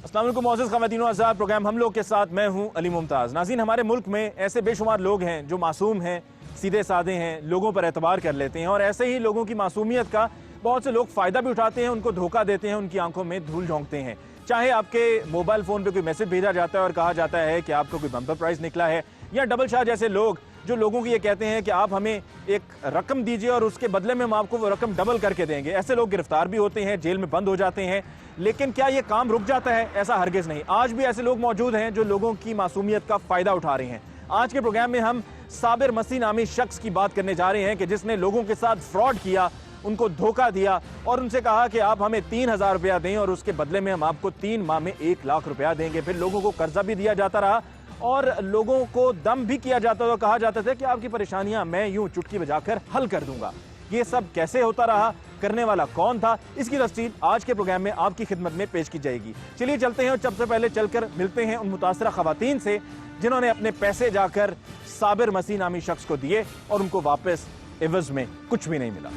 अस्सलाम वालेकुम मोअज़्ज़ज़ ख़वातीन व हज़रात, प्रोग्राम हम लोग के साथ मैं हूं अली मुमताज़। नाज़रीन, हमारे मुल्क में ऐसे बेशुमार लोग हैं जो मासूम हैं, सीधे साधे हैं, लोगों पर एतबार कर लेते हैं और ऐसे ही लोगों की मासूमियत का बहुत से लोग फ़ायदा भी उठाते हैं, उनको धोखा देते हैं, उनकी आंखों में धूल झोंकते हैं। चाहे आपके मोबाइल फ़ोन पर कोई मैसेज भेजा जाता है और कहा जाता है कि आपको कोई बम्पर प्राइज़ निकला है, या डबल शाह जैसे लोग जो लोगों को ये कहते हैं कि आप हमें एक रकम दीजिए और उसके बदले में हम आपको वो रकम डबल करके देंगे। ऐसे लोग गिरफ्तार भी होते हैं, जेल में बंद हो जाते हैं। लेकिन क्या ये काम रुक जाता है? ऐसा हरगिज़ नहीं। आज भी ऐसे लोग मौजूद हैं जो लोगों की मासूमियत का फ़ायदा उठा रहे हैं। आज के प्रोग्राम में हम साबिर मसीह नामी शख्स की बात करने जा रहे हैं कि जिसने लोगों के साथ फ्रॉड किया, उनको धोखा दिया और उनसे कहा कि आप हमें 3,000 रुपया दें और उसके बदले में हम आपको 3 माह में 1 लाख रुपया देंगे। फिर लोगों को कर्जा भी दिया जाता रहा और लोगों को दम भी किया जाता था, कहा जाता था कि आपकी परेशानियां मैं यूं चुटकी बजाकर हल कर दूंगा। ये सब कैसे होता रहा, करने वाला कौन था, इसकी तफसील आज के प्रोग्राम में आपकी खिदमत में पेश की जाएगी। चलिए चलते हैं और सबसे पहले चलकर मिलते हैं उन मुतासरा खवातीन से जिन्होंने अपने पैसे जाकर साबिर मसीह नामी शख्स को दिए और उनको वापस एवज में कुछ भी नहीं मिला।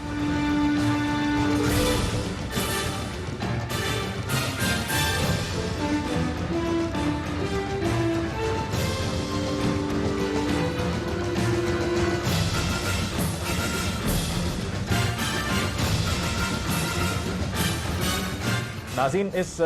नाज़रीन, इस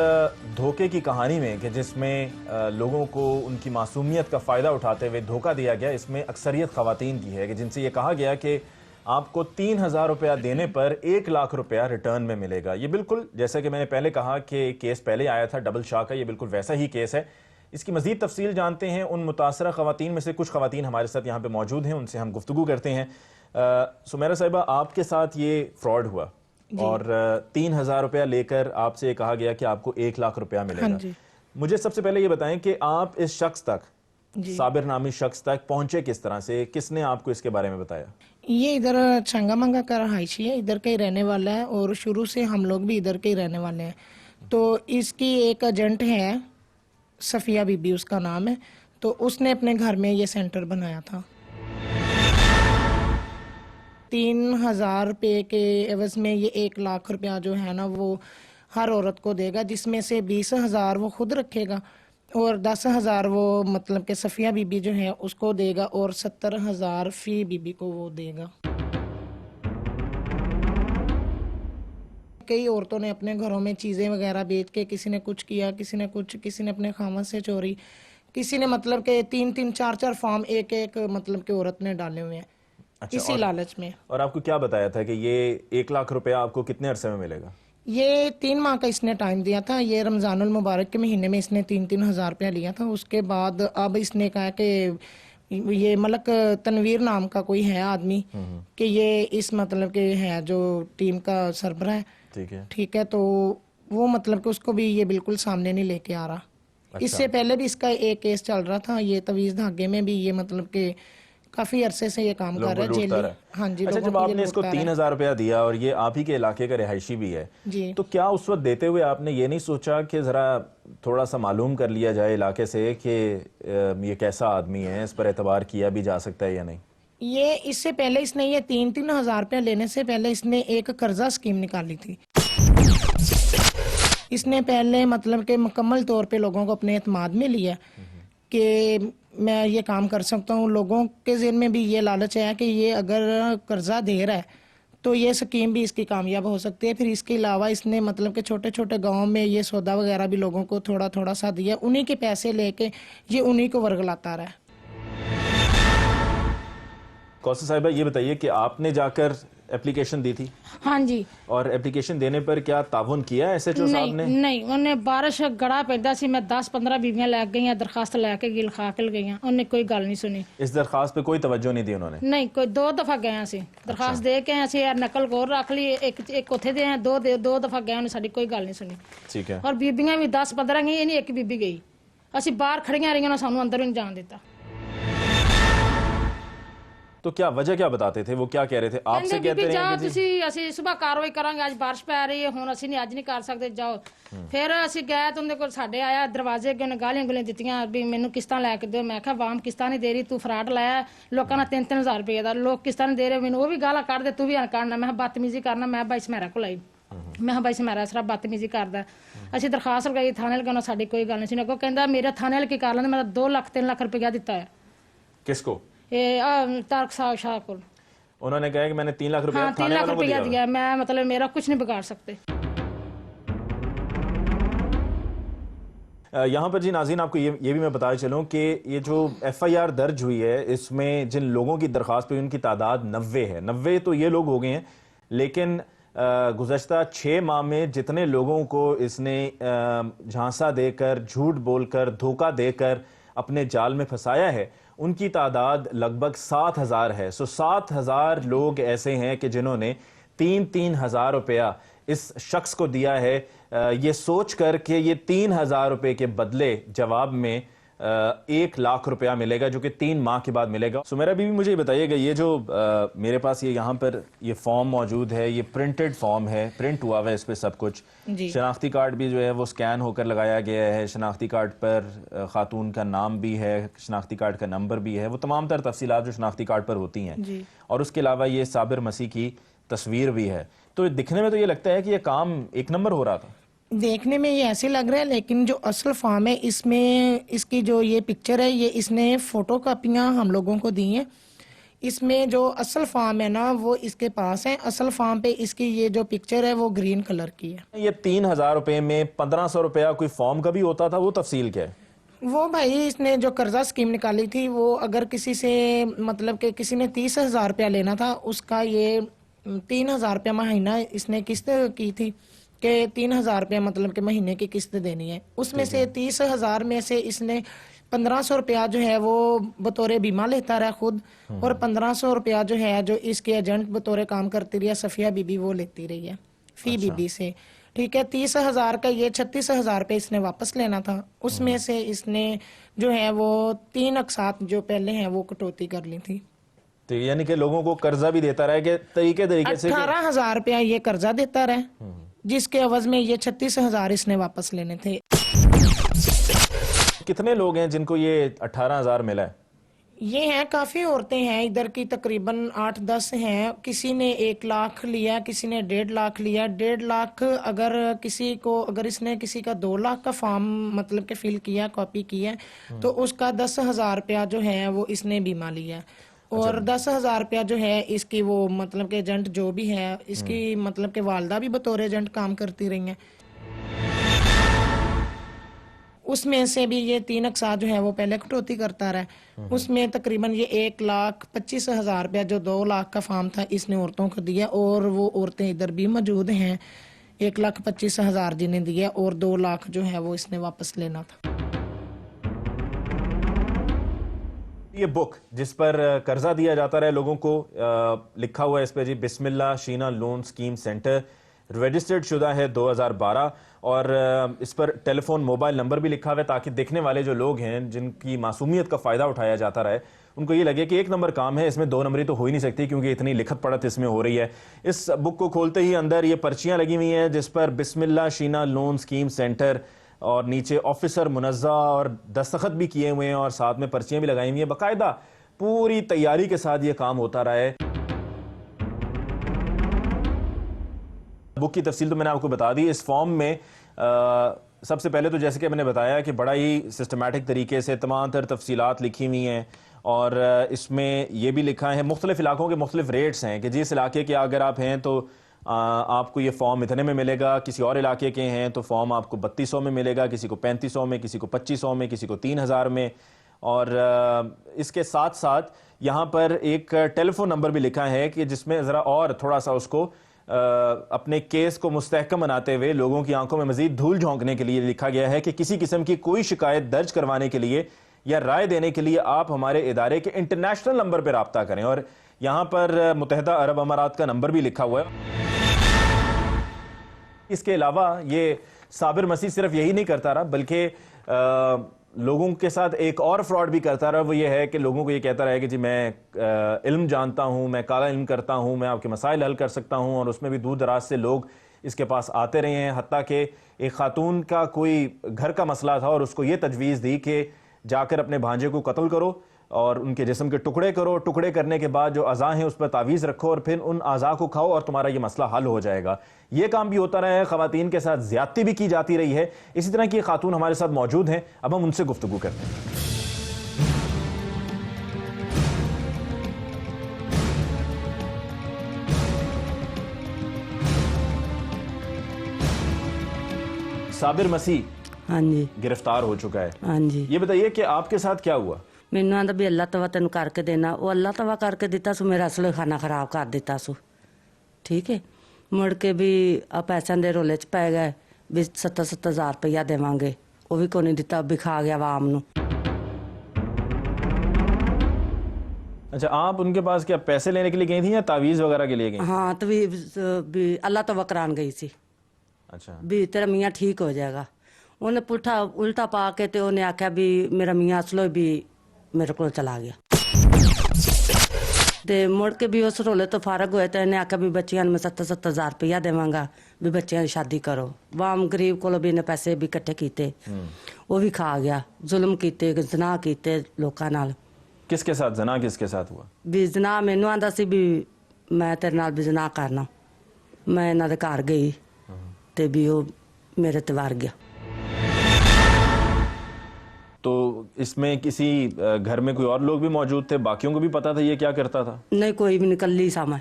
धोखे की कहानी में कि जिसमें लोगों को उनकी मासूमियत का फ़ायदा उठाते हुए धोखा दिया गया, इसमें अक्सरियत ख़वातीन की है कि जिनसे ये कहा गया कि आपको 3,000 रुपया देने पर 1 लाख रुपया रिटर्न में मिलेगा। ये बिल्कुल, जैसे कि मैंने पहले कहा कि केस पहले आया था डबल शाह का, ये बिल्कुल वैसा ही केस है। इसकी मज़ीद तफसील जानते हैं उन मुतासरा ख़वातीन में से कुछ ख़वातीन हमारे साथ यहाँ पर मौजूद हैं, उनसे हम गुफ्तगू करते हैं। सुमेरा साहिबा, आपके साथ ये फ्रॉड हुआ और 3,000 रुपया लेकर आपसे कहा गया कि आपको 1 लाख रुपया मिलेगा। हाँ जी। मुझे सबसे पहले ये बताएं कि आप इस शख्स तक, साबिर नामी शख्स तक पहुंचे किस तरह से, किसने आपको इसके बारे में बताया? ये इधर छंगामंगा का रहायशी है, इधर का ही रहने वाला है और शुरू से हम लोग भी इधर के ही रहने वाले हैं। तो इसकी एक एजेंट है, सफिया बीबी उसका नाम है, तो उसने अपने घर में ये सेंटर बनाया था। 3,000 रुपये के एवज में ये 1 लाख रुपया जो है ना वो हर औरत को देगा, जिसमें से 20,000 वो खुद रखेगा और 10,000 वो मतलब कि सफिया बीबी जो है उसको देगा और 70,000 फी बीबी को वो देगा। कई औरतों ने अपने घरों में चीज़ें वगैरह बेच के, किसी ने कुछ किया, किसी ने कुछ, किसी ने अपने खामद से चोरी, किसी ने मतलब के 3-3 4-4 फॉर्म एक मतलब के औरत ने डाले हुए हैं। अच्छा, इसी लालच में। और आपको क्या बताया था कि ये 1 लाख रुपया आपको कितने अरसे में मिलेगा? ये 3 माह का इसने टाइम दिया था। ये रमजानुल मुबारक के महीने में इसने 3-3 हज़ार रुपया लिया था। उसके बाद अब इसने कहा कि ये मलक तनवीर नाम का कोई है आदमी कि ये इस मतलब के है जो टीम का सरबराह है, ठीक है, तो वो मतलब कि उसको भी ये बिल्कुल सामने नहीं लेके आ रहा। अच्छा। इससे पहले भी इसका एक केस चल रहा था, ये तवीज़ धागे में भी ये मतलब के काफी अरसे से ये काम कर रहा है, जेल। हाँ जी। अच्छा, जब आपने इसको 3,000 रुपया दिया और ये आप ही के इलाके का रिहायशी भी है जी, तो क्या उस वक्त देते हुए आपने ये नहीं सोचा कि जरा थोड़ा सा मालूम कर लिया जाए इलाके से कि ये कैसा आदमी है, इस पर एतबार किया भी जा सकता है या नहीं? ये इससे पहले इसने ये 3-3 हज़ार रुपया लेने से पहले इसने एक कर्जा स्कीम निकाली थी। इसने पहले मतलब के मुकम्मल तौर पे लोगों को अपने एतमाद में लिया कि मैं ये काम कर सकता हूँ। लोगों के ज़हन में भी ये लालच है कि ये अगर कर्जा दे रहा है तो ये स्कीम भी इसकी कामयाब हो सकती है। फिर इसके अलावा इसने मतलब के छोटे छोटे गाँव में ये सौदा वगैरह भी लोगों को थोड़ा थोड़ा सा दिया, उन्हीं के पैसे लेके ये उन्हीं को वर्गलाता रहा है। कौसर साहिबा, ये बताइए कि आपने जाकर एप्लीकेशन दी थी? हाँ जी। और एप्लीकेशन देने पर क्या ताउन किया SHO साहब ने? नहीं, उन्हें बारिश गड़ा पैदा सी, मैं 10-15 बीवियां लग गई, दरखास्त लेके गिल खा के गई, उन्हें कोई गल नहीं सुनी। इस दरखास्त पे कोई तवज्जो नहीं दी उन्होंने? नहीं, कोई 2 दफा गए सी दरखास्त दे के ऐसे यार नकल को रख ली, एक उथे दे हैं, 2 दफा गए, उन्हें साडी कोई गल नहीं सुनी। ठीक है। और बीबियां भी 10-15 गई, नहीं एक बीबी गई। असी बाहर खड़ियां रही, उन्होंने सानू अंदर नहीं जान दिता। तो क्या वजह क्या बताते थे, वो क्या कह रहे थे आपसे? कहते रहे जाओ तुसी, असी सुबह कार्रवाई करांगे, आज बारिश पै रही है, हुण असी नहीं अज नहीं कर सकते, जाओ। फिर असी गए तो उन्हें कोल साडे आया, दरवाजे अगे उन्हें गालियां गुलियां दित्तियां भी मैनू किस्तां लैके दो। मैं कहा वाम किस्तां नहीं दे रही, तू फ्राड लाया लोकां नाल 3-3 हज़ार रुपये दा, लोग किस्तां नहीं दे रहे, मैनू वो भी गालां कढ़ दे, तू भी काढ़ना। मैं बदतमीजी करना, मैं भाई मेरे को लाई ਮੈਂ ਕਿਹਾ ਬਾਈ ਹਮਾਰਾ ਇਸ ਤਰ੍ਹਾਂ ਬਦਤਮੀਜ਼ੀ ਕਰਦਾ। ਅਸੀਂ ਦਰਖਾਸਤ ਲਗਾਈ ਥਾਣੇ ਲਗਾਉਣਾ, ਸਾਡੀ ਕੋਈ ਗੱਲ ਨਹੀਂ ਸੀ। ਅੱਗੋਂ ਕਹਿੰਦਾ ਮੇਰਾ ਥਾਣੇ ਵਾਲੇ ਕੀ ਕਰ ਲੈਂਦੇ, ਮੈਂ 2 ਲੱਖ 3 ਲੱਖ रुपया ਦਿੱਤਾ है। किसको? ये तारक शाह को। उन्होंने कहा कि मैंने 3 लाख रुपया हाँ, 3 लाख रुपया दिया। मैं मतलब मेरा कुछ नहीं बिगाड़ सकते। यहाँ पर जी नाज़रीन आपको ये भी मैं बताया चलूँ कि ये जो FIR दर्ज हुई है इसमें जिन लोगों की दरख्वास्त पे उनकी तादाद 90 है। 90 तो ये लोग हो गए हैं, लेकिन गुज़श्ता 6 माह में जितने लोगों को इसने झांसा देकर, झूठ बोलकर, धोखा देकर अपने जाल में फंसाया है, उनकी तादाद लगभग 7,000 है। सो 7,000 लोग ऐसे हैं कि जिन्होंने 3-3 हज़ार रुपया इस शख्स को दिया है, ये सोच कर कि ये 3,000 रुपये के बदले जवाब में 1 लाख रुपया मिलेगा, जो कि 3 माह के बाद मिलेगा। सुमेरा बीबी मुझे ये बताइएगा, ये जो मेरे पास ये यहाँ पर ये फॉर्म मौजूद है, ये प्रिंटेड फॉर्म है, प्रिंट हुआ हुआ है इस पर सब कुछ। शनाख्ती कार्ड भी जो है वो स्कैन होकर लगाया गया है। शनाख्ती कार्ड पर खातून का नाम भी है, शनाख्ती कार्ड का नंबर भी है, वो तमाम तर तफसीलात जो शनाख्ती कार्ड पर होती हैं। और उसके अलावा ये साबिर मसीह की तस्वीर भी है। तो दिखने में तो ये लगता है कि ये काम एक नंबर हो रहा था। देखने में ये ऐसे लग रहा है, लेकिन जो असल फॉर्म है इसमें इसकी जो ये पिक्चर है, ये इसने फोटो कापियाँ हम लोगों को दी हैं। इसमें जो असल फॉर्म है ना वो इसके पास है। असल फॉर्म पे इसकी ये जो पिक्चर है वो ग्रीन कलर की है। ये 3,000 रुपये में 1,500 रुपया कोई फॉर्म का भी होता था, वो तफसील क्या है? वो भाई इसने जो कर्जा स्कीम निकाली थी, वो अगर किसी से मतलब कि किसी ने 30,000 रुपया लेना था, उसका ये 3,000 रुपया महीना इसने किस्त की थी कि 3,000 रुपया मतलब कि महीने की किस्त देनी है। उसमें से 30,000 में से इसने 1,500 रुपया जो है वो बतौर बीमा लेता रहा खुद, और 1,500 रुपया जो है जो इसके एजेंट बतौर काम करती रही है सफिया बीबी, वो लेती रही है फी बीबी से। ठीक है, 30,000 का ये 36,000 रुपये इसने वापस लेना था। उसमें से इसने जो है वो 3 अकसात जो पहले हैं वो कटौती कर ली थी। तो यानी कि लोगों को कर्जा भी देता रहा कि तरीके से 18,000 रुपया ये कर्जा देता रहा, जिसके अवज में ये 36,000 इसने वापस लेने थे। कितने लोग हैं जिनको ये 18,000 मिला है? ये हैं काफी औरतें हैं इधर की, तकरीबन 8-10 हैं। किसी ने 1 लाख लिया, किसी ने 1.5 लाख लिया। 1.5 लाख अगर किसी को, अगर इसने किसी का 2 लाख का फॉर्म मतलब के फिल किया, कॉपी किया, तो उसका 10,000 रुपया जो है वो इसने बीमा लिया। और 10,000 रुपया जो है इसकी वो मतलब के एजेंट जो भी है, इसकी मतलब के वालदा भी बतौर एजेंट काम करती रही हैं। उसमें से भी ये 3 अकसार जो है वो पहले कटौती करता रहा। उसमें तकरीबन ये 1,25,000 रुपया जो 2 लाख का फॉर्म था इसने औरतों को दिया, और वो औरतें इधर भी मौजूद हैं। 1,25,000 जिन्हें दिया और 2 लाख जो है वो इसने वापस लेना था। ये बुक जिस पर कर्जा दिया जाता रहा लोगों को, लिखा हुआ है इस पर जी बिस्मिल्लाह शीना लोन स्कीम सेंटर, रजिस्टर्ड शुदा है 2012, और इस पर टेलीफोन मोबाइल नंबर भी लिखा हुआ है, ताकि देखने वाले जो लोग हैं जिनकी मासूमियत का फ़ायदा उठाया जाता रहा है, उनको ये लगे कि 1 नंबर काम है, इसमें 2 नंबरी तो हो ही नहीं सकती, क्योंकि इतनी लिखत पढ़त इसमें हो रही है। इस बुक को खोलते ही अंदर ये पर्चियाँ लगी हुई हैं जिस पर बिस्मिल्लाह शीना लोन स्कीम सेंटर, और नीचे ऑफिसर मुनज़्ज़ा और दस्तखत भी किए हुए हैं, और साथ में पर्चियाँ भी लगाई हुई हैं। बाकायदा पूरी तैयारी के साथ ये काम होता रहा है। बुक की तफसील तो मैंने आपको बता दी। इस फॉर्म में सबसे पहले तो जैसे कि मैंने बताया कि बड़ा ही सिस्टमेटिक तरीके से तमाम तर तफसीलात लिखी हुई हैं, और इसमें यह भी लिखा है मुख्तलिफ इलाकों के मुख्तलिफ रेट्स हैं कि जिस इलाके के अगर आप हैं तो आपको ये फॉर्म इतने में मिलेगा, किसी और इलाके के हैं तो फॉर्म आपको 3200 में मिलेगा, किसी को 3500 में, किसी को 2500 में, किसी को 3,000 में। और इसके साथ साथ यहाँ पर एक टेलीफोन नंबर भी लिखा है कि जिसमें ज़रा और थोड़ा सा उसको अपने केस को मुस्तहकम बनाते हुए लोगों की आंखों में मजीद धूल झोंकने के लिए लिखा गया है कि किसी किस्म की कोई शिकायत दर्ज करवाने के लिए या राय देने के लिए आप हमारे इदारे के इंटरनेशनल नंबर पर रब्ता करें। और यहाँ पर मुत्तहिदा अरब अमारात का नंबर भी लिखा हुआ है। इसके अलावा ये साबिर मसीह सिर्फ यही नहीं करता रहा, बल्कि लोगों के साथ एक और फ्रॉड भी करता रहा। वो ये है कि लोगों को ये कहता रहा कि जी मैं इल्म जानता हूँ, मैं काला इल्म करता हूँ, मैं आपके मसाइल हल कर सकता हूँ, और उसमें भी दूर दराज से लोग इसके पास आते रहे हैं। हत्ता कि एक खातून का कोई घर का मसला था और उसको ये तजवीज़ दी कि जाकर अपने भांजे को कत्ल करो, और उनके जिस्म के टुकड़े करो, टुकड़े करने के बाद जो अज़ा हैं उस पर तावीज़ रखो और फिर उन अज़ा को खाओ और तुम्हारा ये मसला हल हो जाएगा। ये काम भी होता रहा है, ख़वातीन के साथ ज़्यादती भी की जाती रही है। इसी तरह की खातून हमारे साथ मौजूद हैं, अब हम उनसे गुफ्तगू करते हैं। साबिर मसीह हाँ जी, गिरफ्तार हो चुका है। हाँ जी। ये बताइए कि आपके साथ क्या हुआ? ਮੈਨੂੰ ਆਂਦਾ ਵੀ ਅੱਲਾ ਤਵਾ ਤੈਨੂੰ ਕਰਕੇ ਦੇਣਾ, ਉਹ ਅੱਲਾ ਤਵਾ ਕਰਕੇ ਦਿੱਤਾ ਸੋ ਮੇਰਾ ਅਸਲੇ ਖਾਣਾ ਖਰਾਬ ਕਰ ਦਿੱਤਾ ਸੋ। ਠੀਕ ਹੈ, ਮੁੜ ਕੇ ਵੀ ਆ ਪੈਸਿਆਂ ਦੇ ਰੋਲੇ 'ਚ ਪੈ ਗਏ ਵੀ 70,000 ਰੁਪਇਆ ਦੇਵਾਂਗੇ, ਉਹ ਵੀ ਕੋਈ ਨਹੀਂ ਦਿੱਤਾ, ਵਿਖਾ ਗਿਆ ਆਵਾਮ ਨੂੰ। अच्छा, आप उनके पास क्या पैसे लेने के लिए गई थी या तावीज़ वगैरह के लिए गई? ਹਾਂ ਤੇ ਵੀ ਅੱਲਾ ਤਵਾ ਕਰਾਉਣ ਗਈ ਸੀ अच्छा, ਵੀ ਤੇਰਾ ਮੀਆਂ ਠੀਕ ਹੋ ਜਾਏਗਾ। ਉਹਨੇ ਪੁੱਠਾ ਉਲਟਾ ਪਾ ਕੇ ਤੇ ਉਹਨੇ ਆਖਿਆ ਵੀ ਮੇਰਾ ਮੀਆਂ ਅਸਲੋਂ ਵੀ ਮੇਰੇ ਕੋਲ ਚਲਾ ਗਿਆ ਤੇ ਮੁੜ ਕੇ ਵੀ ਉਸ ਰੋਲੇ ਤੋਂ ਫਾਰਗ ਹੋਏ ਤੇ ਇਹਨੇ ਆਖਿਆ ਵੀ ਬੱਚਿਆਂ ਨੂੰ ਮੈਂ 70,000 ਰੁਪਇਆ ਦੇਵਾਂਗਾ ਵੀ ਬੱਚਿਆਂ ਦੀ ਸ਼ਾਦੀ ਕਰੋ। ਵਾਮ ਗਰੀਬ ਕੋਲੋਂ ਵੀ ਇਹਨੇ ਪੈਸੇ ਵੀ ਇਕੱਠੇ ਕੀਤੇ, ਉਹ ਵੀ ਖਾ ਗਿਆ। ਜ਼ੁਲਮ ਕੀਤੇ, ਜ਼ਨਾ ਕੀਤੇ ਲੋਕਾਂ ਨਾਲ। किसके साथ जना, किसके साथ हुआ? ਵੀ ਜ਼ਨਾ ਮੈਨੂੰ ਆਂਦਾ ਸੀ ਵੀ ਮੈਂ ਤੇਰੇ ਨਾਲ ਵੀ ਜ਼ਨਾ करना। ਮੈਂ ਇਹਨਾਂ ਦੇ ਘਰ ਗਈ ਤੇ ਵੀ ਉਹ ਮੇਰੇ ਤੇ ਵਾਰ ਗਿਆ। तो इसमें किसी घर में कोई और लोग भी मौजूद थे? बाकियों को भी पता था ये क्या करता था? नहीं, कोई भी निकली सा मैं।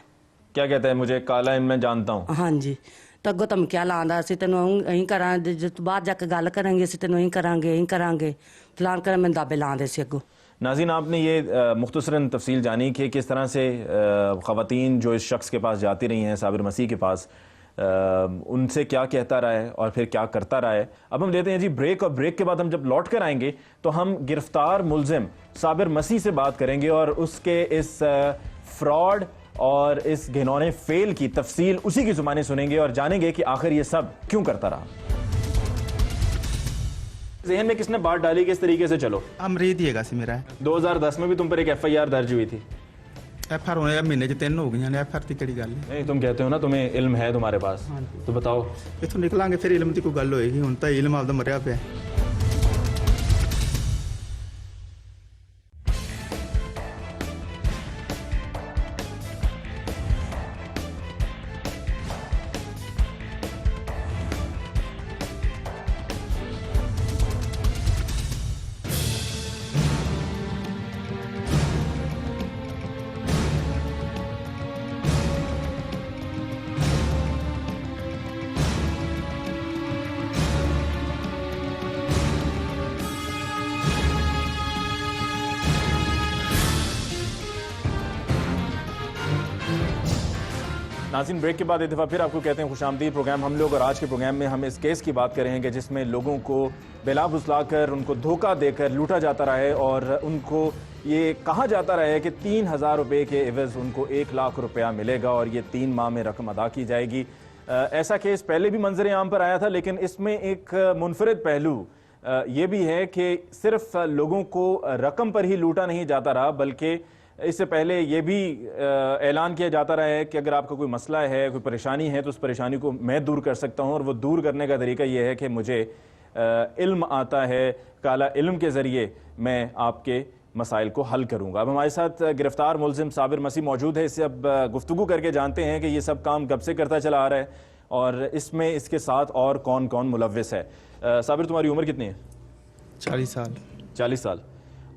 क्या कहता है, मुझे काला इन मैं जानता हूँ? हाँ जी, तो अगों धमकियां लांदा ਅਸੀਂ ਤੈਨੂੰ ਇਹੀ ਕਰਾਂਗੇ, ਜੇ ਤੂੰ ਬਾਹਰ ਜਾ ਕੇ ਗੱਲ ਕਰਾਂਗੇ ਅਸੀਂ ਤੈਨੂੰ ਇਹੀ ਕਰਾਂਗੇ ਫਲਾਨ ਕਰ ਮੈਂ ਦਾਬੇ ਲਾਉਂਦੇ ਸੀ ਅੱਗੋਂ। नाज़रीन, आपने ये मुख्तसरन तफसील जानी कि किस तरह से ख़वातीन जो इस शख्स के पास जाती रही हैं, साबिर मसीह के पास, उनसे क्या कहता रहा है और फिर क्या करता रहा है। अब हम लेते हैं जी ब्रेक, और ब्रेक के बाद हम जब लौट कर आएंगे तो हम गिरफ्तार मुलजिम साबिर मसीह से बात करेंगे और उसके इस फ्रॉड और इस घिनौने फेल की तफसील उसी की ज़ुबानी सुनेंगे और जानेंगे कि आखिर ये सब क्यों करता रहा। ज़हन में किसने बात डाली कि इस तरीके से चलो? अमरीत ही हैगा सी मेरा। 2010 में भी तुम पर एक FIR दर्ज हुई थी। FR होने महीने च 3 हो गई ने। FR की कड़ी गल नहीं, तुम कहते हो ना तुम्हें इल्म है तुम्हारे पास, तो बताओ। इथों निकलांगे फिर इल्म की कोई गल होएगी। हुण तां इल्म आपदा मरिया पिया। नाज़रीन, ब्रेक के बाद एक दफ़ा फिर आपको कहते हैं खुशामदीद प्रोग्राम हम लोग। और आज के प्रोग्राम में हम इस केस की बात करेंगे जिसमें लोगों को बेला फुसलाकर, उनको धोखा देकर लूटा जाता रहा है और उनको ये कहा जाता रहा है कि 3,000 रुपये के एवज़ उनको 1 लाख रुपया मिलेगा और ये 3 माह में रकम अदा की जाएगी। ऐसा केस पहले भी मंजर आम पर आया था, लेकिन इसमें एक मुनफरिद पहलू ये भी है कि सिर्फ लोगों को रकम पर ही लूटा नहीं जाता रहा, बल्कि इससे पहले ये भी ऐलान किया जाता रहा है कि अगर आपका कोई मसला है, कोई परेशानी है, तो उस परेशानी को मैं दूर कर सकता हूँ। और वो दूर करने का तरीका ये है कि मुझे इल्म आता है, काला इल्म के ज़रिए मैं आपके मसाइल को हल करूँगा। अब हमारे साथ गिरफ्तार मुलजिम साबिर मसीह मौजूद है। इससे अब गुफ्तगू करके जानते हैं कि ये सब काम कब से करता चला आ रहा है और इसमें इसके साथ और कौन कौन मुलव्विस है। साबिर, तुम्हारी उम्र कितनी है? 40 साल। 40 साल।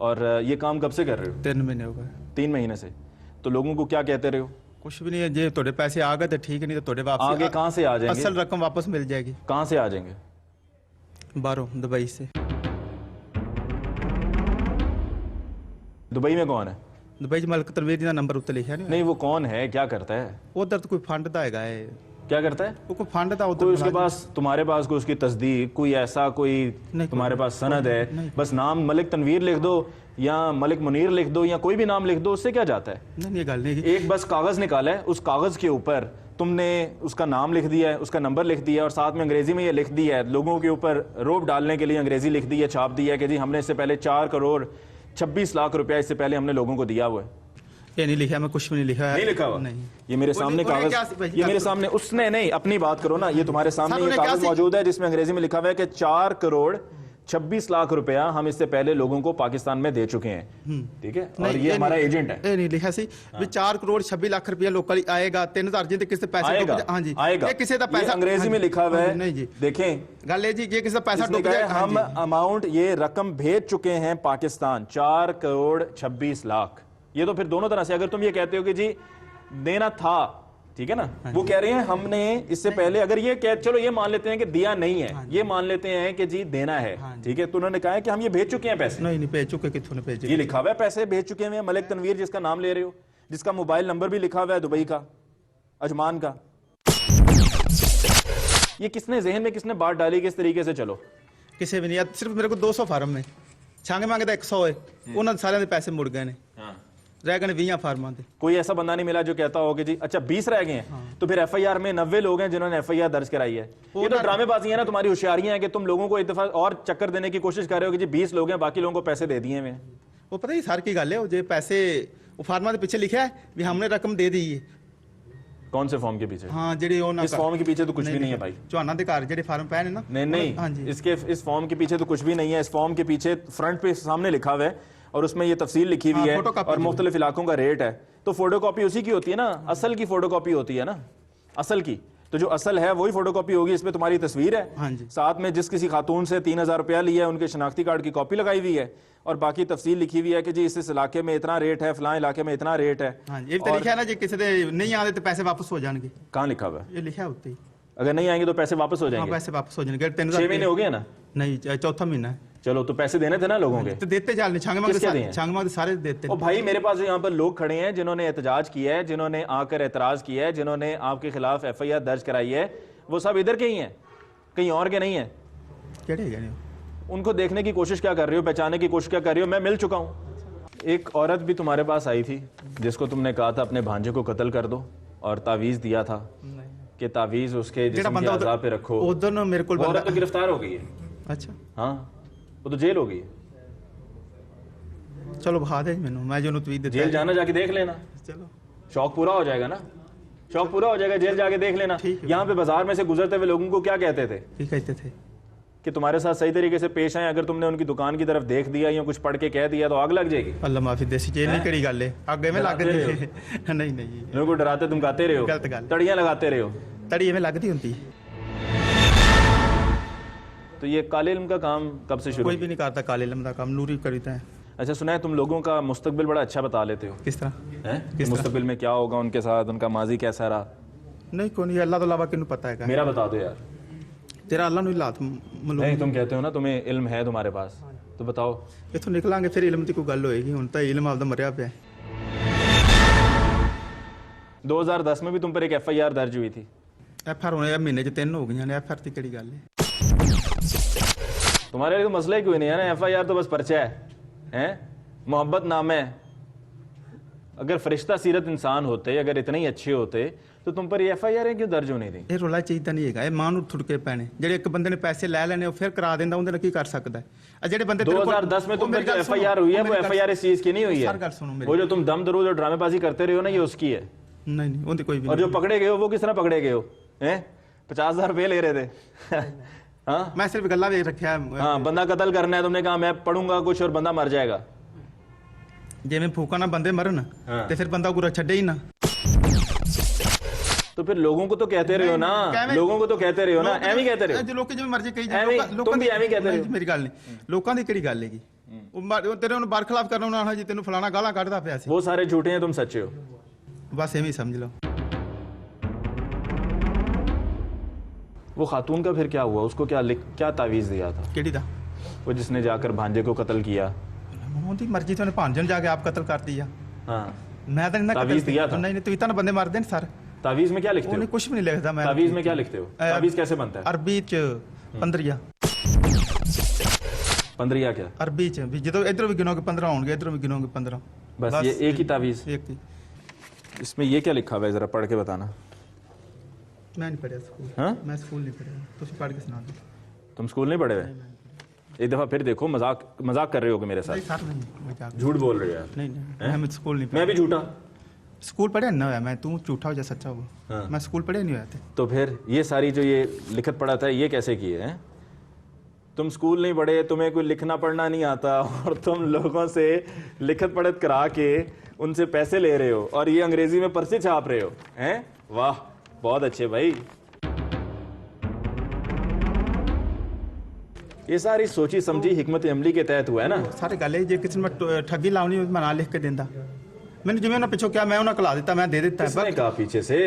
और ये काम कब से कर रहे हो? 3 महीने हो गए। 3 महीने से। तो लोगों को क्या कहते रहे हो? कुछ भी नहीं है। जे तोड़े पैसे आ गए तो ठीक, नहीं तो तोड़े वापस आगे कहाँ से आ जाएंगे? असल रकम वापस मिल जाएगी। कहाँ से आ जाएंगे? बाहरों, दुबई से। दुबई में कौन है? दुबई मलक तनवीर का नंबर उत्ते लिखा नहीं। नहीं, वो कौन है, क्या करता है? उधर तो कोई फंड दा हैगा है। क्या करता है? वो कोई फंड दा कोई उसके पास, तुम्हारे पास कोई उसकी तस्दीक, कोई ऐसा कोई तुम्हारे पास सनद है? बस नाम मलिक तनवीर लिख दो या मलिक मुनीर लिख दो या कोई भी नाम लिख दो, उससे क्या जाता है? नहीं, ये गल नहीं। एक बस कागज निकाला है, उस कागज के ऊपर तुमने उसका नाम लिख दिया है, उसका नंबर लिख दिया है और साथ में अंग्रेजी में ये लिख दिया है, लोगों के ऊपर रोब डालने के लिए अंग्रेजी लिख दी है, छाप दिया है कि जी हमने इससे पहले 4 करोड़ 26 लाख रुपया इससे पहले हमने लोगों को दिया हुआ है। ये नहीं लिखा, मैं कुछ भी नहीं लिखा है। नहीं लिखा हुआ? नहीं। ये मेरे सामने कागज, ये मेरे सामने, उसने नहीं, अपनी बात करो ना। ये तुम्हारे सामने ये कागज मौजूद है जिसमें अंग्रेजी में लिखा हुआ है कि 4 करोड़ 26 लाख रुपया हम इससे पहले लोगों को पाकिस्तान में दे चुके हैं, ठीक है, और ये हमारा एजेंट है। ਇਹ ਨਹੀਂ ਲਿਖਿਆ ਸੀ ਵੀ 4 ਕਰੋੜ 26 ਲੱਖ ਰੁਪਏ ਲੋਕਾਂ ਲਈ ਆਏਗਾ 3000 ਜੀ ਤੇ ਕਿਸੇ ਪੈਸੇ आएगा, ਹਾਂ ਜੀ आएगा। ਇਹ ਕਿਸੇ ਦਾ ये पैसा अंग्रेजी में लिखा हुआ है, नहीं जी देखें ਗੱਲ ਇਹ ਜੀ ये ਕਿਸੇ ਦਾ पैसा इसने डूब कहा है, जाए हम अमाउंट ये रकम भेज चुके हैं पाकिस्तान 4 करोड़ 26 लाख। ये तो फिर दोनों तरह से, अगर तुम ये कहते हो कि जी देना था, ठीक है ना, वो कह रहे हैं हमने इससे पहले, अगर ये कह चलो ये मान लेते हैं कि दिया नहीं है, ये मान लेते हैं कि जी देना है, ठीक है, तो उन्होंने कहा है कि हम ये भेज चुके हैं पैसे। नहीं नहीं भेज चुके कितने भेजे ये लिखा हुआ है पैसे भेज चुके हैं। मलिक तनवीर जिसका नाम ले रहे हो, जिसका मोबाइल नंबर भी लिखा हुआ है दुबई का, अजमान का, ये किसने जहन में किसने बात डाली किस तरीके से? चलो ਕਿਸੇ ਵੀ ਨਹੀਂ ਸਿਰਫ ਮੇਰੇ ਕੋਲ 200 ਫਾਰਮ ਨੇ ਛਾਂਗੇ ਮੰਗੇ ਦਾ 100 ਹੈ ਉਹਨਾਂ ਦੇ ਸਾਰਿਆਂ ਦੇ ਪੈਸੇ ਮੁੜ ਗਏ ਨੇ रह गए 20 फार्मां दे। कोई ऐसा बंदा नहीं मिला जो कहता हो कि जी अच्छा 20 रह गए हैं, तो फिर एफआईआर में 90 लोग हैं जिन्होंने एफआईआर दर्ज कराई है। ये तो ड्रामेबाजी है ना, तुम्हारी होशियारियां हैं कि तुम लोगों को एक दफा और चक्कर देने की कोशिश कर रहे हो कि जी 20 लोग हैं, बाकी लोगों को पैसे दे दिए हुए हैं। वो पता ही सर की गल है, जो पैसे वो फार्मा के पीछे लिखा है भी हमने रकम दे दी है। कौन से फॉर्म के पीछे? हाँ जेडी इस फॉर्म के पीछे तो कुछ भी नहीं है भाई। चौहाना के घर जेडे फार्म पे ना, नहीं हाँ जी, इसके इस फॉर्म के पीछे तो कुछ भी नहीं है। इस फॉर्म के पीछे फ्रंट पे सामने लिखा हुआ है और उसमें ये तफसील लिखी हुई है और मुख्तलिफ इलाकों का रेट है। तो फोटोकॉपी उसी की होती है ना, असल की फोटोकॉपी होती है ना, असल की। तो जो असल है वही फोटोकॉपी होगी। इसमें तुम्हारी तस्वीर है, हाँ जी, साथ में जिस किसी खातून से 3000 रुपया लिया है उनके शनाख्ती कार्ड की कॉपी लगाई हुई है और बाकी तफसील लिखी हुई है कि जी इस इलाके में इतना रेट है, फलां इलाके में इतना रेट है। हाँ जी, ये तो लिखा है ना जी किसी दे नहीं आते तो पैसे वापस हो जाएंगे। कहाँ लिखा हुआ है? ये लिखा है उत्ते ही, अगर नहीं आएंगे तो पैसे वापस हो जाएंगे। पैसे वापस हो जाएंगे। 6 महीने हो गए ना? नहीं, चौथा महीना है। चलो तो पैसे देने थे ना लोगों के, तो देते जाल छांगमा सारे देते। ओ भाई मेरे पास यहाँ पर लोग खड़े हैं जिन्होंने एहतजाज किया है, जिन्होंने आकर एतराज किया है, जिन्होंने आपके खिलाफ एफआईआर दर्ज कराई है, वो सब इधर के ही हैं, कहीं और के नहीं है। केड़े उनको देखने की कोशिश क्या कर रही हो, पहचानने की कोशिश क्या कर रही हो? मैं मिल चुका हूँ। एक औरत भी तुम्हारे पास आई थी जिसको तुमने कहा था अपने भांजे को कत्ल कर दो और तावीज़ दिया था कि तावीज़ उसके जिस्म की आज़ा पे रखो। उधर ना मेरे को औरत तो गिरफ्तार हो गई है। अच्छा हाँ, वो तो जेल हो गई है। चलो बहा दे मैनू, मैं जो ट्वीट देता जेल जाना जाके देख लेना, चलो शौक पूरा हो जाएगा ना, शौक पूरा हो जाएगा, जेल जाके देख लेना। यहाँ पे बाजार में से गुजरते हुए लोगों को क्या कहते थे? ठीक कहते थे कि तुम्हारे साथ सही तरीके से पेश आए, अगर तुमने उनकी दुकान की तरफ देख दिया या कुछ पढ़ के कह दिया तो आग लग जाएगी। अल्लाह माफी देसी जेल नहीं करी गल है आगे में लग थे। नहीं नहीं लोगों को डराते तुम गाते रहे हो, गलत गल, तड़ियां लगाते रहे हो। तड़ी में लगती होती। तो ये काले इल्म का काम कब से शुरू? कोई भी नहीं करता काले इल्म का काम, नूरी करता है। अच्छा सुना है तुम लोगों का मुस्तकबिल बड़ा अच्छा बता लेते हो। किस तरह हैं? मुस्तकबिल में क्या होगा उनके साथ, उनका माजी कैसा रहा? नहीं कोई नहीं, अल्लाह तो अलावा किन्नू पता है। मेरा बता दो यार। तेरा अल्लाह नु लात मालूम नहीं, तुम कहते हो ना तुम्हें इल्म है तुम्हारे पास, तो बताओ। इथों निकलांगे फिर इल्म की कोई गल होएगी। हुण तो इल्म आपदा मरिया पे। 2010 में भी तुम पर एक एफआईआर दर्ज हुई थी। एफआर होने महीने च 3 हो गई ने। एफआर की केड़ी गल है? तुम्हारे लिए तो मसला ही कोई नहीं है ना, एफआईआर तो बस पर्चा है, मोहब्बत नाम है। अगर फरिश्ता सीरत इंसान होते, अगर इतने ही अच्छे होते तो तुम पर एफआईआर क्यों दर्ज होनी थी? ये रोला चाहिए नहीं है, मां नूं थुड़के पैने ਜਿਹੜੇ ਇੱਕ ਬੰਦੇ ਨੇ ਪੈਸੇ ਲੈ ਲੈਣੇ ਉਹ ਫਿਰ ਕਰਾ ਦਿੰਦਾ, ਉਹਦੇ ਨਾਲ ਕੀ ਕਰ ਸਕਦਾ ਹੈ? ਜਿਹੜੇ ਬੰਦੇ 2010 में तुम पर जो एफआईआर हुई है वो एफआईआर इस चीज की नहीं हुई है। सर गल सुनो मेरी, वो जो तुम दम दरूद और ड्रामेबाजी करते रहे हो ना, ये उसकी है। नहीं नहीं उनकी कोई भी। और जो पकड़े गए हो वो किस तरह पकड़े गए हो? हैं 50,000 रुपये ले रहे थे। हाँ मैं सिर्फ गल्ला देख रखा है। हाँ, बंदा कत्ल करना है, तुमने कहा मैं पढ़ूंगा कुछ और बंदा मर जाएगा। जिवें फूका ना बंदे मरन ते फिर बंदा गुरा छड्डे ही ना। तो फिर लोगों को तो कहते रहे हो ना, लोगों को तो कहते रहे हो ना, एवं ही कहते रहे हो। जो लोग जिवें मर्जी कही तुम भी एवं ही कहते रहे हो। मेरी गल नहीं, लोकां दी किहड़ी गल हैगी? ਉਹ ਤੇਰੇ ਉਹਨੂੰ ਬਰਖਲਾਫ ਕਰਨ ਉਹਨਾਂ ਜੀ ਤੈਨੂੰ ਫਲਾਣਾ ਗਾਲਾਂ ਕੱਢਦਾ ਪਿਆ ਸੀ। वो सारे झूठे हैं, तुम सच्चे हो। बस एवं ही समझ लो। वो खातून का फिर क्या हुआ? उसको क्या तावीज़ दिया था? ਕਿਹੜੀ ਦਾ? वो जिसने जाकर भांजे को कत्ल किया। ਉਹਦੀ ਮਰਜ਼ੀ ਤੋਂ ਉਹਨੇ ਭਾਂਜਣ ਜਾ ਕੇ ਆਪ ਕਤਲ ਕਰਤੀ ਆ। हाँ, मैं तो तावीज़ दिया था? नहीं नहीं, तू इतना बंदे मार देन सर। तावीज़ में क्या लिखते हो? ਉਹਨੇ ਕੁਝ ਵੀ ਨਹੀਂ ਲਿਖਦਾ। मैं तावीज़ में क्या लिखते हो? तावीज़ कैसे बनता है? अरबी च 15 15 क्या? अरबी च भी ਜਦੋਂ ਇਧਰੋਂ ਵੀ ਗਿਣੋਗੇ 15 ਹੋਣਗੇ, ਇਧਰੋਂ ਵੀ ਗਿਣੋਗੇ 15। बस ये एक ही तावीज़। एक ही। इसमें ये क्या लिखा हुआ है, जरा पढ़ के बताना। मैं नहीं पढ़ा स्कूल। हाँ? मैं स्कूल नहीं पढ़ा, तुम पढ़ के सुना दो। तुम स्कूल नहीं पढ़े हुए? एक दफा फिर देखो, मजाक कर रहे हो मेरे साथ। सर नहीं, मजाक झूठ बोल रहे हो यार। नहीं नहीं, मैं स्कूल नहीं मैं भी झूठा? स्कूल पढ़े ना हुआ मैं, तू झूठा हो जा सच्चा हो। हाँ। मैं स्कूल पढ़े नहीं हुआ थे। तो फिर ये सारी जो ये लिखत पढ़ा था ये कैसे किए हैं? तुम स्कूल नहीं पढ़े, तुम्हें कोई लिखना पढ़ना नहीं आता और तुम लोगों से लिखत पढ़त करा के उनसे पैसे ले रहे हो और ये अंग्रेजी में पर्चे छाप रहे हो, हैं? वाह, बहुत अच्छे भाई। ये सारी सोची समझी हिकमत अमली के तहत हुआ है ना। सारी गल है, जे किसी ने ठगी लाउनी मैं ना लिख के देंदा, मैंने जिवें उन्हें पिछों क्या मैं उन्हें कला देता, मैं दे देता। किसने कहा पीछे से?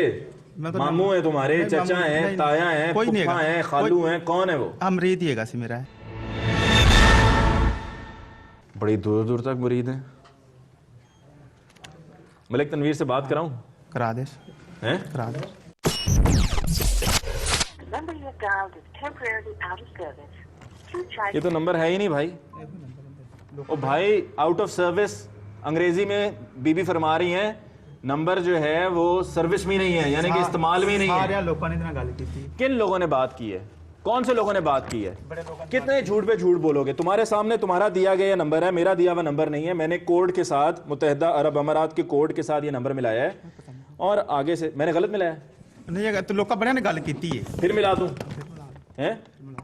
मैं तो मामू है तुम्हारे, नहीं, चाचा मामू- हैं, नहीं, ताया हैं, कोई नहीं फूफा हैगा। हैं, खालू हैं, कौन है वो? अमरीद ही हैगा सी मेरा है। बड़ी दूर दूर तक मुरीद हैं। मलिक तनवीर से बात कराऊं? करा दे, हैं? करा दे। The number you have dialed is temporarily out of service. Please try ये तो नंबर है ही नहीं भाई। ओ भाई, आउट ऑफ सर्विस अंग्रेजी में बीबी फरमा रही हैं, नंबर जो है वो सर्विस में नहीं है, यानी कि इस्तेमाल में नहीं है। सारे लोगों ने इतना गल की थी। किन लोगों ने बात की है? कौन से लोगों ने बात की है? कितने झूठ पे झूठ बोलोगे? तुम्हारे सामने तुम्हारा दिया गया नंबर है, मेरा दिया हुआ नंबर नहीं है। मैंने कोड के साथ, मुत्तहिदा अरब अमारात के कोड के साथ ये नंबर मिलाया है और आगे से मैंने गलत मिलाया, नहीं हैगा तो लोग बड़े ने गल की है। फिर मिला दूं? हैं?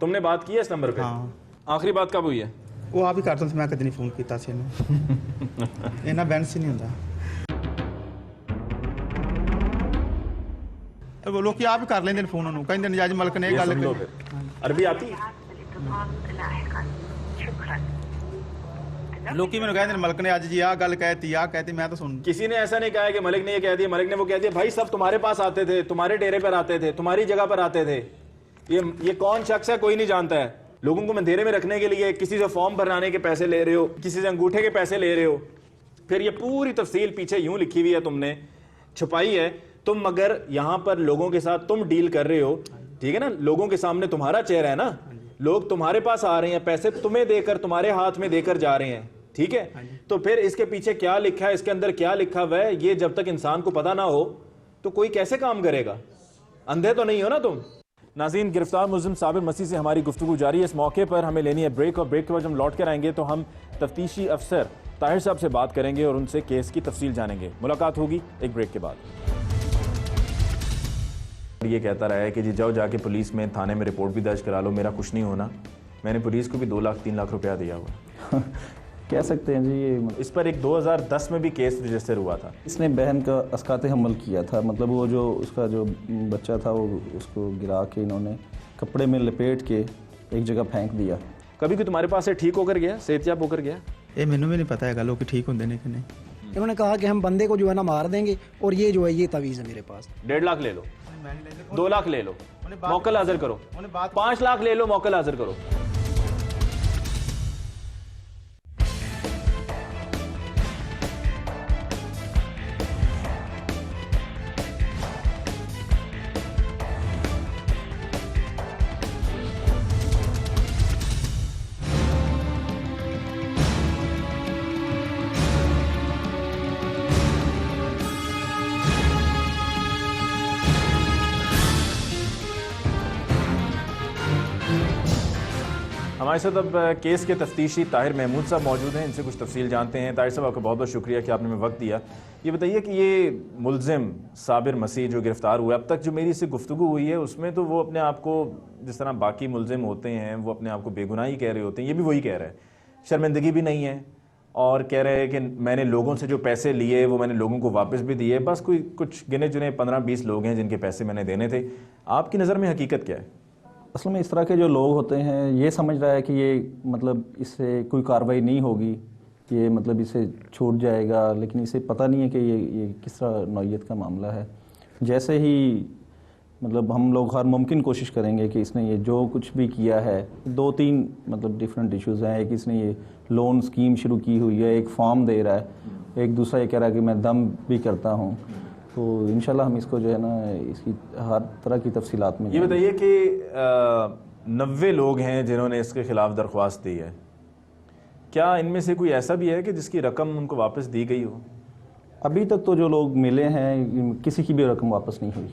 तुमने बात की है इस नंबर पे? हाँ। आखिरी बात कब हुई है? वो आप ही करता मैं कभी नहीं फोन किया सी इन्हें इन्ना बैंस ही नहीं होता। तो वो लोग आप ही कर लेंगे फोन उन्होंने, कहते नजायज मलक ने ये गल सुन लो फिर। अरबी आती? लोग मैंने कहते मलक ने अज जी आ गल कहती आ कहती, मैं तो सुन। किसी ने ऐसा नहीं कहा है कि मलिक ने ये कह दिया, मलिक ने वो कह दिया। भाई सब तुम्हारे पास आते थे, तुम्हारे डेरे पर आते थे, तुम्हारी जगह पर आते थे। ये कौन शख्स है कोई नहीं जानता है। लोगों को अंधेरे में रखने के लिए किसी से फॉर्म भराने के पैसे ले रहे हो, किसी से अंगूठे के पैसे ले रहे हो। फिर ये पूरी तफसील पीछे यूं लिखी हुई है, तुमने छुपाई है। तुम मगर यहाँ पर लोगों के साथ तुम डील कर रहे हो, ठीक है ना? लोगों के सामने तुम्हारा चेहरा है ना, लोग तुम्हारे पास आ रहे हैं, पैसे तुम्हें देकर, तुम्हारे हाथ में देकर जा रहे हैं, ठीक है? तो फिर इसके पीछे क्या लिखा है, इसके अंदर क्या लिखा हुआ है, ये जब तक इंसान को पता ना हो तो कोई कैसे काम करेगा? अंधे तो नहीं हो ना तुम। नाज़रीन, गिरफ्तार मुल्ज़िम साबिर मसीह से हमारी गुफ्तगू जारी है। इस मौके पर हमें लेनी है ब्रेक, और ब्रेक के बाद जब हम लौट कर आएंगे तो हम तफ्तीशी अफसर ताहिर साहब से बात करेंगे और उनसे केस की तफसील जानेंगे। मुलाकात होगी एक ब्रेक के बाद। ये कहता रहा है कि जी जाओ जाके पुलिस में, थाने में रिपोर्ट भी दर्ज करा लो, मेरा कुछ नहीं होना। मैंने पुलिस को भी 2 लाख 3 लाख रुपया दिया हुआ। कह सकते हैं जी ये इस पर एक 2010 में भी केस रजिस्टर हुआ था। इसने बहन का अस्कात हमल किया था, मतलब वो जो उसका जो बच्चा था वो उसको गिरा के इन्होंने कपड़े में लपेट के एक जगह फेंक दिया। कभी भी तुम्हारे पास से ठीक होकर गया, सेहतयाब होकर गया? ये मैंने भी नहीं पता है लोग ठीक होंगे नहीं कि नहीं। इन्होंने कहा कि हम बंदे को जो है ना मार देंगे, और ये जो है ये तवीज़ है मेरे पास। 1.5 लाख ले लो, 2 लाख ले लो, मौकल हाजिर करो, 5 लाख ले लो, मौकल हाजिर करो। हमारे साथ अब केस के तफ्तीशी ताहिर महमूद साहब मौजूद हैं, इनसे कुछ तफसील जानते हैं। ताहिर साहब, आपका बहुत बहुत शुक्रिया कि आपने हमें वक्त दिया। ये बताइए कि ये मुल्ज़िम साबिर मसीह जो गिरफ़्तार हुआ, अब तक जो मेरी इससे गुफ्तगू हुई है उसमें तो वो अपने आप को, जिस तरह बाकी मुल्ज़िम होते हैं वो अपने आप को बेगुनाही कह रहे होते हैं, ये भी वही कह रहा है। शर्मिंदगी भी नहीं है और कह रहे हैं कि मैंने लोगों से जो पैसे लिए वो मैंने लोगों को वापस भी दिए। बस कोई कुछ गिने चुने 15-20 लोग हैं जिनके पैसे मैंने देने थे। आपकी नज़र में हकीकत क्या है? असल में इस तरह के जो लोग होते हैं ये समझ रहा है कि ये मतलब इससे कोई कार्रवाई नहीं होगी, ये मतलब इसे छूट जाएगा, लेकिन इसे पता नहीं है कि ये किस तरह नौइयत का मामला है। जैसे ही मतलब हम लोग हर मुमकिन कोशिश करेंगे कि इसने ये जो कुछ भी किया है, 2-3 मतलब डिफरेंट इश्यूज़ हैं। एक इसने ये लोन स्कीम शुरू की हुई है, एक फॉर्म दे रहा है, एक दूसरा ये कह रहा है कि मैं दम भी करता हूँ। तो इंशाल्लाह हम इसको जो है ना इसकी हर तरह की तफसीलात में। ये बताइए कि 90 लोग हैं जिन्होंने इसके खिलाफ दरख्वास्त दी है, क्या इनमें से कोई ऐसा भी है कि जिसकी रकम उनको वापस दी गई हो? अभी तक तो जो लोग मिले हैं किसी की भी रकम वापस नहीं हुई।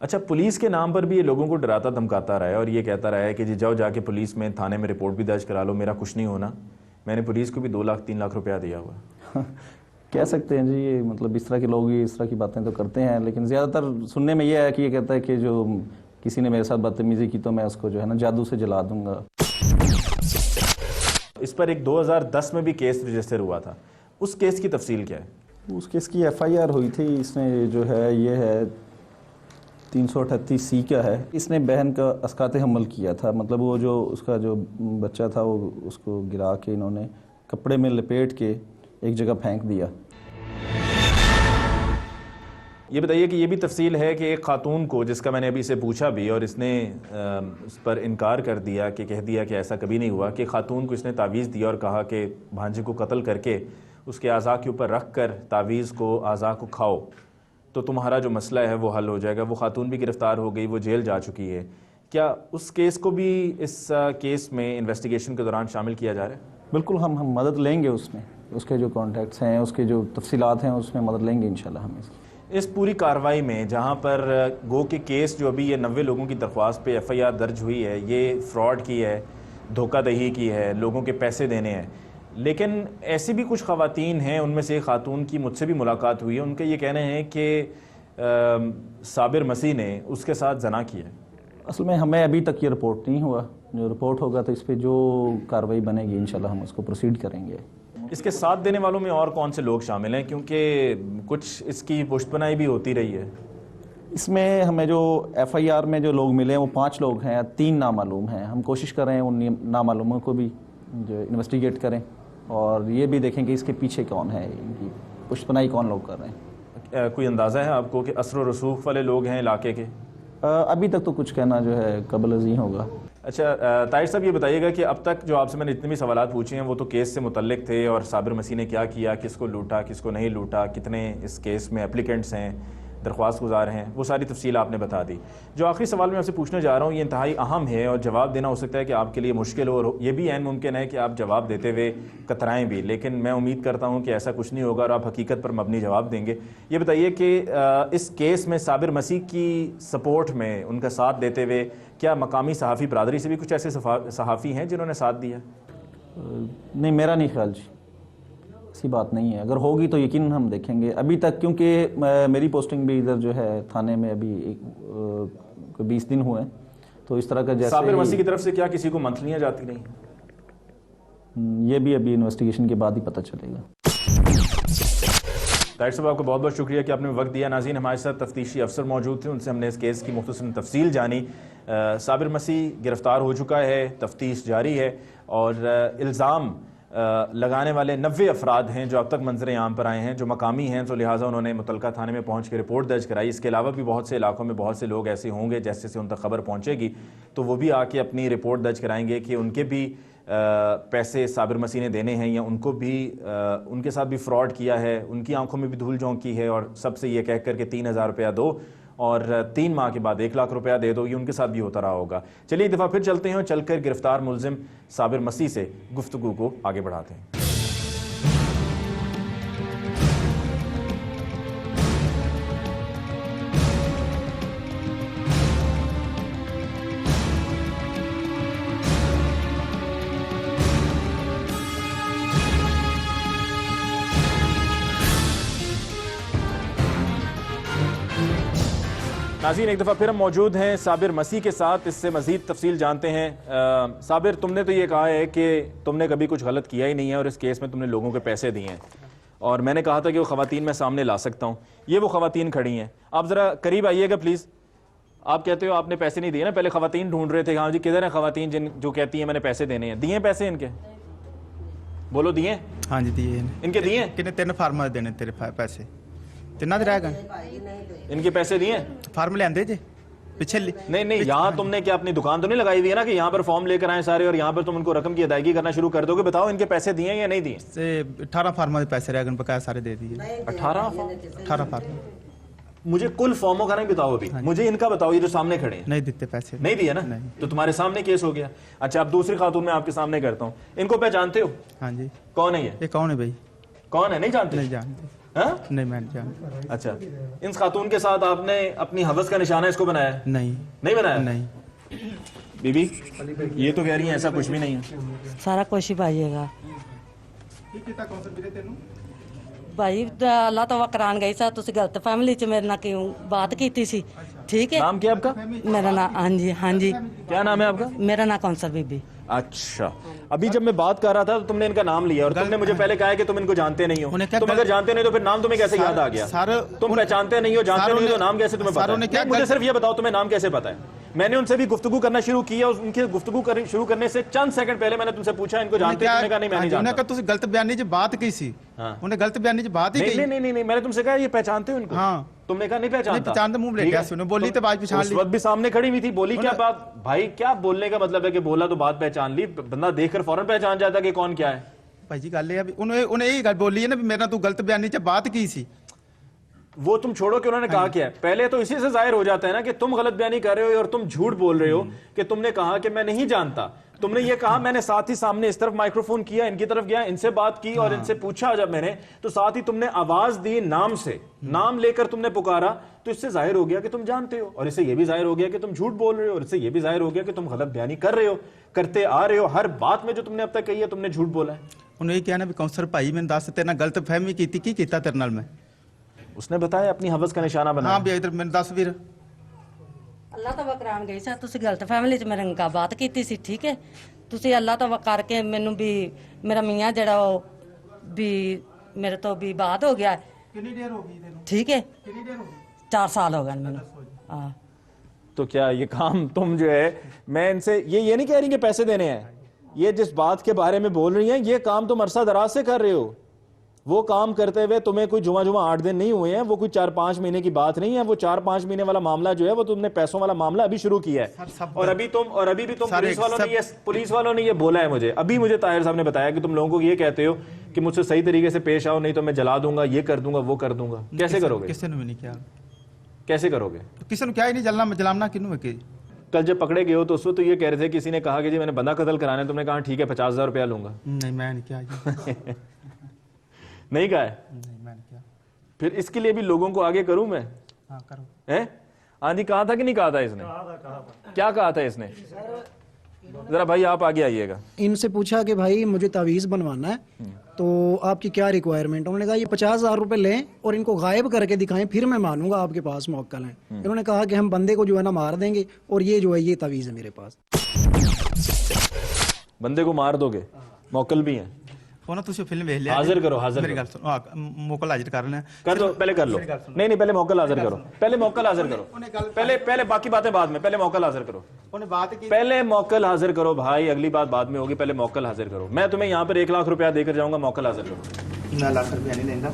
अच्छा, पुलिस के नाम पर भी ये लोगों को डराता धमकाता रहा है और ये कहता रहा है कि जी जाओ जाके पुलिस में, थाने में रिपोर्ट भी दर्ज करा लो, मेरा कुछ नहीं होना। मैंने पुलिस को भी 2 लाख 3 लाख रुपया दिया हुआ। कह सकते हैं जी ये मतलब इस तरह के लोग इस तरह की बातें तो करते हैं, लेकिन ज़्यादातर सुनने में ये है कि ये कहता है कि जो किसी ने मेरे साथ बदतमीजी की तो मैं उसको जो है ना जादू से जला दूंगा। इस पर एक 2010 में भी केस रजिस्टर हुआ था, उस केस की तफसील क्या है? उस केस की FIR हुई थी। इसने जो है ये है 338C का है। इसने बहन का अस्कात हमल किया था, मतलब वो जो उसका जो बच्चा था वो उसको गिरा के इन्होंने कपड़े में लपेट के एक जगह फेंक दिया। ये बताइए कि ये भी तफसील है कि एक खातून को, जिसका मैंने अभी इसे पूछा भी और इसने उस पर इनकार कर दिया कि कह दिया कि ऐसा कभी नहीं हुआ, कि खातून को इसने तावीज़ दिया और कहा कि भांजे को कत्ल करके उसके आज़ा के ऊपर रख कर तावीज़ को आज़ा को खाओ तो तुम्हारा जो मसला है वो हल हो जाएगा। वो खातून भी गिरफ़्तार हो गई, वो जेल जा चुकी है। क्या उस केस को भी इस केस में इन्वेस्टिगेशन के दौरान शामिल किया जा रहा है? बिल्कुल, हम मदद लेंगे उसमें, उसके जो कॉन्टैक्ट्स हैं, उसके जो तफसीलात हैं, उसमें मदद लेंगे इंशाल्लाह हम इसकी। इस पूरी कार्रवाई में जहाँ पर गो के केस जो अभी ये 90 लोगों की दरख्वास्त पे FIR दर्ज हुई है, ये फ्रॉड की है, धोखादही की है, लोगों के पैसे देने हैं, लेकिन ऐसी भी कुछ ख़वातीन हैं, उनमें से एक खातून की मुझसे भी मुलाकात हुई है, उनके ये कहने हैं कि साबिर मसीह ने उसके साथ जना किया। असल में हमें अभी तक ये रिपोर्ट नहीं हुआ, जो रिपोर्ट होगा तो इस पर जो कार्रवाई बनेगी इंशाल्लाह हम उसको प्रोसीड करेंगे। इसके साथ देने वालों में और कौन से लोग शामिल हैं, क्योंकि कुछ इसकी पुष्टपनाई भी होती रही है? इसमें हमें जो FIR में जो लोग मिले हैं वो 5 लोग हैं, 3 नामालूम हैं। हम कोशिश कर रहे हैं उन नामालूमों को भी जो इन्वेस्टिगेट करें और ये भी देखें कि इसके पीछे कौन है, इनकी पुष्टपनाई कौन लोग कर रहे हैं। कोई अंदाज़ा है आपको कि असर रसूख वाले लोग हैं इलाके के? अभी तक तो कुछ कहना जो है कबल अज़ीं होगा। अच्छा, ताहिर साहब ये बताइएगा कि अब तक जो आपसे मैंने जितने भी सवालात पूछे हैं वो तो केस से मुतल्लिक थे, और साबिर मसीह ने क्या किया, किसको लूटा, किसको नहीं लूटा, कितने इस केस में एप्लीकेंट्स हैं, दरख्वास्त गुजार हैं, वो सारी तफसील आपने बता दी। जो आखिरी सवाल मैं आपसे पूछने जा रहा हूँ ये इंतहाई अहम है और जवाब देना हो सकता है कि आपके लिए मुश्किल हो, और ये भी ऐन मुमकिन है कि आप जवाब देते हुए कतराएँ भी, लेकिन मैं उम्मीद करता हूँ कि ऐसा कुछ नहीं होगा और आप हकीकत पर मबनी जवाब देंगे। ये बताइए कि इस केस में साबिर मसीह की सपोर्ट में, उनका साथ देते हुए, क्या मकामी सहाफ़ी बरादरी से भी कुछ ऐसे सहाफ़ी हैं जिन्होंने साथ दिया? नहीं, मेरा नहीं ख्याल जी, ऐसी बात नहीं है। अगर होगी तो यकीन हम देखेंगे। अभी तक क्योंकि मेरी पोस्टिंग भी इधर जो है थाने में अभी 20 दिन हुए हैं, तो इस तरह का जैसे साबिर मसीह की तरफ से क्या किसी को मंथलियाँ जाती नहीं? ये भी अभी इन्वेस्टिगेशन के बाद ही पता चलेगा। ताहिर साहब, आपका बहुत बहुत शुक्रिया कि आपने वक्त दिया। नाज़रीन, हमारे साथ तफ्तीशी अफसर मौजूद थे, उनसे हमने इस केस की मुख्तसर तफसील जानी। साबिर मसीह गिरफ़्तार हो चुका है, तफ्तीश जारी है और इल्ज़ाम लगाने वाले 90 अफराद हैं जो अब तक मंजर आम पर आए हैं, जो मकामी हैं, तो लिहाजा उन्होंने मुतलका थाने में पहुंच के रिपोर्ट दर्ज कराई। इसके अलावा भी बहुत से इलाकों में बहुत से लोग ऐसे होंगे जैसे जैसे उन तक खबर पहुंचेगी तो वो भी आके अपनी रिपोर्ट दर्ज कराएंगे कि उनके भी पैसे साबिर मसीह ने देने हैं या उनको भी उनके साथ भी फ्रॉड किया है, उनकी आंखों में भी धूल झोंकी है और सबसे ये कह कर के 3,000 रुपया दो और 3 माह के बाद 1 लाख रुपया दे दो, ये उनके साथ भी होता रहा होगा। चलिए एक दफ़ा फिर चलते हैं और चलकर गिरफ्तार मुलजिम साबिर मसीह से गुफ्तगू को आगे बढ़ाते हैं। नाज़रीन, एक दफ़ा फिर हम मौजूद हैं साबिर मसीह के साथ, इससे मज़ीद तफसील जानते हैं। साबिर, तुमने तो ये कहा है कि तुमने कभी कुछ गलत किया ही नहीं है और इस केस में तुमने लोगों के पैसे दिए हैं, और मैंने कहा था कि वो ख़वातीन मैं सामने ला सकता हूँ। ये वो ख़वातीन खड़ी हैं, आप ज़रा करीब आइएगा प्लीज़। आप कहते हो आपने पैसे नहीं दिए ना, पहले ख़वातीन ढूंढ रहे थे, हाँ जी किधर हैं ख़वातीन जो कहती हैं मैंने पैसे देने हैं? दिए पैसे इनके? बोलो दिए? हाँ जी दिए इनके दिए? कितने 3 फार्म देने तेरे पैसे तिना दे रहेगा इनके पैसे दिए? फार्म लेंदे जे पीछे नहीं, यहाँ तुमने क्या अपनी दुकान तो नहीं लगाई हुई है ना कि यहाँ पर फॉर्म लेकर आए सारे और यहाँ पर तुम उनको रकम की अदायगी करना शुरू कर दोगे? बताओ इनके पैसे दिए या नहीं दिए? 18 फार्म के पैसे रह गए, बकाया सारे दे दिए। 18 फार्म मुझे कुल फॉर्मों का नहीं बताओ अभी, मुझे इनका बताओ, ये जो सामने खड़े हैं। नहीं देते पैसे, नहीं दिए ना? नहीं। तो तुम्हारे सामने केस हो गया। अच्छा, अब दूसरी खातून मैं आपके सामने करता हूँ, इनको पहचानते हो? हाँ जी। कौन है ये? कौन है भाई? कौन है? नहीं जानते? नहीं जानते। हाँ? नहीं मैं नहीं जानता। अच्छा, इन खातून के साथ आपने अपनी हवस का निशाना इसको बनाया? नहीं बनाया? नहीं। बीबी ये तो कह रही है ऐसा कुछ भी नहीं है। सारा कुछ ही पाइएगा भाई, अल्लाह तौबा करान गई सा, तुसी गलत फैमिली च मेरे नाल क्यों बात कीती सी? ठीक है। नाम क्या आपका? मेरा नाम, हाँ जी हाँ जी, क्या नाम है आपका? मेरा नाम कौंसर बीबी। अच्छा, अभी जब मैं बात कर रहा था तो तुमने इनका नाम लिया और तुमने मुझे पहले कहा है कि तुम इनको जानते नहीं हो। तुम अगर जानते नहीं तो फिर नाम तुम्हें कैसे याद आ गया? तुम पहचानते नहीं हो, जानते नहीं हो तो नाम कैसे तुम्हें पता है? मुझे सिर्फ ये बताओ तुम्हें नाम कैसे पता है? मैंने उनसे भी गुफ्तगू करना शुरू किया, उनकी गुफ्तगू शुरू करने से चंद सेकंड पहले मैंने तुमसे पूछा इनको जानते हो? तुमने कहा नहीं मैं नहीं जानता। उन्होंने कहा तुझे गलत बयानी च बात की सी। उन्हें गलत बयानी च बात ही की। नहीं, मैंने तुमसे कहा ये पहचानते हो इनको? हाँ। तुमने कहा नहीं पहचानता। पहचानते, मुंह ले गया सुनो, बोली तो बात पहचान ली। उस वक्त भी सामने खड़ी हुई थी, बोली क्या बात? भाई क्या बोलने का मतलब है कि बोला तो बात पहचान ली, बंदा देखकर फौरन पहचान जाता कि कौन क्या है। भाई जी गल है उन्हें यही गल बोली है ना, मेरा तू गलत बयानी च बात की सी। वो तुम छोड़ो कि उन्होंने कहा क्या है, पहले तो इसी से जाहिर हो जाता है ना कि तुम गलत बयानी कर रहे हो और तुम झूठ बोल रहे हो कि तुमने कहा कि मैं नहीं जानता। तुमने ये कहा, मैंने साथ ही सामने इस तरफ माइक्रोफोन किया, इनकी तरफ गया, इनसे बात की और इनसे पूछा जब मैंने, तो साथ ही तुमने आवाज दी नाम से, नाम लेकर तुमने पुकारा, तो इससे जाहिर हो गया कि तुम जानते हो और इससे यह भी जाहिर हो गया कि तुम झूठ बोल रहे हो और इससे यह भी जाहिर हो गया कि तुम गलत बयानी कर रहे हो, करते आ रहे हो। हर बात में जो तुमने अब तक कही है तुमने झूठ बोला है। उन्हें ये कहना भी कौंसर भाई मैंने दस तेरे गलत फहमी की कीता तेरे नाल मैं। उसने बताया अपनी हवस का निशाना बनाया। हाँ भी इधर मैंने दस वीर ਅੱਲਾ ਤਵਾ ਕਰਾਉਣ ਗਈ ਸੀ, ਤੁਸੀਂ ਗਲਤ ਫੈਮਿਲੀ 'ਚ ਮੇਰੇ ਨਾਲ ਬਾਤ ਕੀਤੀ ਸੀ, ਠੀਕ ਹੈ। ਤੁਸੀਂ ਅੱਲਾ ਤਵਾ ਕਰਕੇ ਮੈਨੂੰ ਵੀ ਮੇਰਾ ਮੀਆਂ ਜਿਹੜਾ ਉਹ ਵੀ ਮੇਰੇ ਤੋਂ ਵੀ ਬਾਤ ਹੋ ਗਿਆ। कितनी देर हो गई तेनू? ठीक है, कितनी देर हो गई? 4 साल हो गए मैंने। हाँ, तो क्या ये काम तुम जो है, मैं इनसे ये नहीं कह रही कि पैसे देने हैं, ये जिस बात के बारे में बोल रही हैं ये काम तुम अरसा दराज से कर रहे हो। वो काम करते हुए तुम्हें कोई जुमा 8 दिन नहीं हुए हैं, वो कोई 4-5 महीने की बात नहीं है। वो 4-5 महीने वाला मामला जो है वो तुमने पैसों वाला मामला अभी शुरू किया है। और अभी भी तुम पुलिस वालों ने ये बोला है मुझे, अभी मुझे ताहिर साहब ने बताया कि तुम लोगों को ये कहते हो कि मुझसे सही तरीके से पेश आओ, नहीं तो मैं जला दूंगा, ये कर दूंगा, वो कर दूंगा। कैसे करोगे? किसी ने भी नहीं किया। कैसे करोगे? किसी ने क्या ही नहीं जलना, जलाना किन्नू है कि? कल जब पकड़े गए हो तो उस वक्त तो ये कह रहे थे, किसी ने कहा कि जी मैंने बंदा कत्ल कराना है, तुमने कहा ठीक है 50,000 रुपया लूंगा। नहीं मैं नहीं किया। नहीं कहा है? नहीं मैं नहीं किया। फिर इसके लिए भी लोगों को आगे करूं मैं? हाँ करो। हैं? हाँ जी, कहा था कि नहीं कहा था इसने? क्या कहा था इसने? जरा भाई आप आगे आइएगा। इनसे पूछा कि भाई मुझे तावीज़ बनवाना है, तो आपकी क्या रिक्वायरमेंट है? उन्होंने कहा ये 50,000 रुपए लें और इनको गायब करके दिखाएं, फिर मैं मानूंगा आपके पास मौक्कल है। इन्होंने कहा कि हम बंदे को जो है ना मार देंगे और ये जो है ये तावीज़ है मेरे पास। बंदे को मार दोगे, मौकल भी हैं? ਉਹਨਾਂ ਤੁਸੀਂ ਫਿਲਮ ਵੇਖ ਲਿਆ? हाजिर करो, हाजिर मेरी गल सुनो, मोकल हाजिर कर लेना। कर दो, पहले कर लो। नहीं पहले मौकल हाजिर करो, पहले मौकल हाजिर करो, पहले बाकी बातें बाद में, पहले मौकल हाजिर करो। उन्हें बात की, पहले मौकल हाजिर करो भाई, अगली बात बाद में होगी, पहले मौकल हाजिर करो। मैं तुम्हें यहाँ पर 1 लाख रुपया देकर जाऊंगा, मौकल हाजिर करो। मैं लाख रुपया नहीं लेंदा।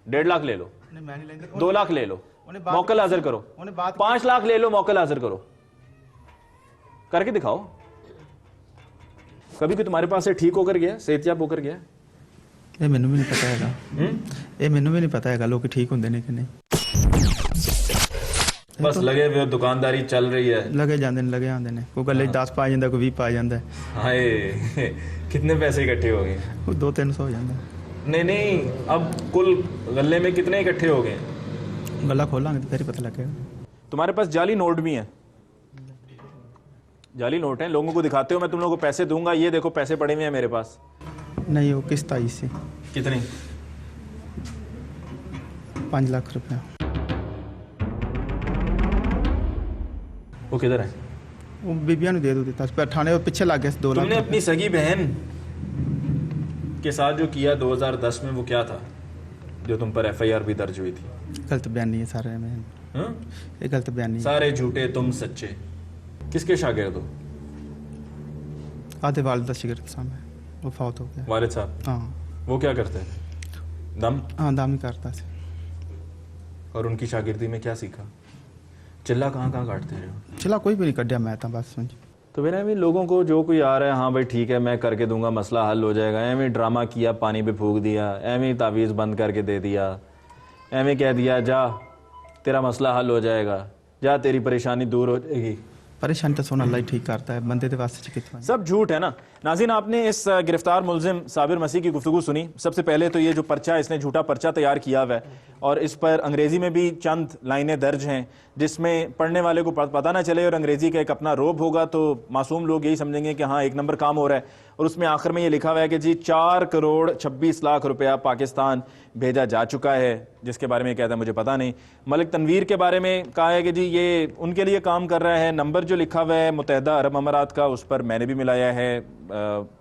1.5 लाख ले लो, नहीं मैं नहीं लेंदा। 2 लाख ले लो, मौकल हाजिर करो। 5 लाख ले लो, मौकल हाजिर करो, करके दिखाओ। कभी भी तुम्हारे पास से ठीक होकर गया, सेहतयाब होकर गया? ਇਹ ਮੈਨੂੰ ਵੀ ਨਹੀਂ ਪਤਾ ਹੈਗਾ। ਇਹ ਮੈਨੂੰ ਵੀ ਨਹੀਂ ਪਤਾ ਹੈਗਾ ਲੋਕ ਠੀਕ ਹੁੰਦੇ ਨੇ ਕਿ ਨਹੀਂ। बस लगे हुए हो, दुकानदारी चल रही है। लगे ਜਾਂਦੇ ਨੇ, लगे आंदे ने। कोई गले 10 पा ਜਾਂਦਾ, कोई 20 पा ਜਾਂਦਾ। हाय कितने पैसे इकट्ठे हो गए? कोई 200-300 हो ਜਾਂਦਾ। नहीं अब कुल गले में कितने इकट्ठे हो गए? गला खोलांगे तो फिर ही पता लगेगा। तुम्हारे पास जाली नोट भी हैं? जाली नोट हैं, लोगों को दिखाते हो मैं तुम लोगों को पैसे दूंगा, ये देखो पैसे पड़े हुए हैं मेरे पास। नहीं वो किस्त आई सी। कितनी? 5 लाख रुपया। वो किधर है? वो बीबिया ने दे दो देता, पर थाने पीछे लग गया 2 लाख। तुमने अपनी सगी बहन के साथ जो किया 2010 में, वो क्या था जो तुम पर FIR भी दर्ज हुई थी? गलत बयानी है सारे में। ये गलत बयानी है। सारे झूठे तुम सच्चे। किसके शागिर्द हो? आधे वालिद का शागिर्द साहब है, वो फौत हो गया। वालिद साहब? हाँ। वो क्या करते हैं? दम? हाँ दाम ही करता से। और उनकी शागिर्दी में क्या सीखा? चिल्ला कहाँ काटते रहे हो? चिल्ला कोई भी नहीं कटिया, मैं तो बस समझ। तो मेरा भी लोगों को जो कोई आ रहा है, हाँ भाई ठीक है मैं करके दूंगा, मसला हल हो जाएगा, एवं ड्रामा किया, पानी पे फूक दिया, एवं तावीज़ बंद करके दे दिया, एवं कह दिया जा तेरा मसला हल हो जाएगा, जा तेरी परेशानी दूर हो जाएगी। परेशानी तो सोना अल्लाह ही ठीक करता है, बंदे के वास्ते कितना सब झूठ है ना। नाज़रीन, आपने इस गिरफ्तार मुलजिम साबिर मसीह की गुफ्तगू सुनी। सबसे पहले तो ये जो पर्चा, इसने झूठा पर्चा तैयार किया हुआ है और इस पर अंग्रेज़ी में भी चंद लाइनें दर्ज हैं जिसमें पढ़ने वाले को पता ना चले और अंग्रेज़ी का एक अपना रोब होगा तो मासूम लोग यही समझेंगे कि हाँ 1 नंबर काम हो रहा है। और उसमें आखिर में ये लिखा हुआ है कि जी 4 करोड़ 26 लाख रुपया पाकिस्तान भेजा जा चुका है, जिसके बारे में कहता है मुझे पता नहीं। मलिक तनवीर के बारे में कहा है कि जी ये उनके लिए काम कर रहा है। नंबर जो लिखा हुआ है मुत्तहिदा अरब अमारात का, उस पर मैंने भी मिलाया है,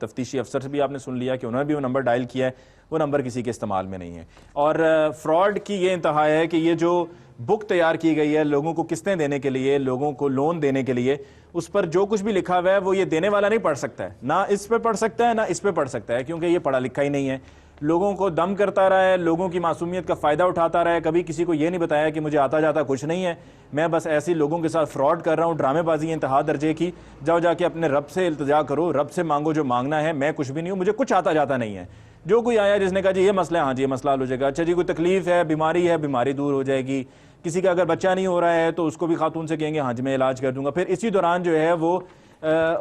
तफ्तीशी अफसर से भी आपने सुन लिया कि उन्होंने भी वो नंबर डायल किया है, वो नंबर किसी के इस्तेमाल में नहीं है। और फ्रॉड की ये इंतहा है कि ये जो बुक तैयार की गई है लोगों को किस्तें देने के लिए, लोगों को लोन देने के लिए, उस पर जो कुछ भी लिखा हुआ है वो ये देने वाला नहीं पढ़ सकता है, ना इस पे पढ़ सकता है ना इस पे पढ़ सकता है, क्योंकि ये पढ़ा लिखा ही नहीं है। लोगों को दम करता रहा है, लोगों की मासूमियत का फ़ायदा उठाता रहा है, कभी किसी को ये नहीं बताया कि मुझे आता जाता कुछ नहीं है, मैं बस ऐसे लोगों के साथ फ्रॉड कर रहा हूँ, ड्रामेबाजी इंतहा दर्जे की। जाओ जाके अपने रब से इल्तिजा करो, रब से मांगो जो मांगना है, मैं कुछ भी नहीं हूँ, मुझे कुछ आता जाता नहीं है। जो कोई आया जिसने कहा जी ये मसला है, हाँ जी ये मसला हल हो जाएगा, अच्छा जी कोई तकलीफ है, बीमारी दूर हो जाएगी, किसी का अगर बच्चा नहीं हो रहा है तो उसको भी खातून से कहेंगे हाँ जी मैं इलाज कर दूंगा। फिर इसी दौरान जो है वो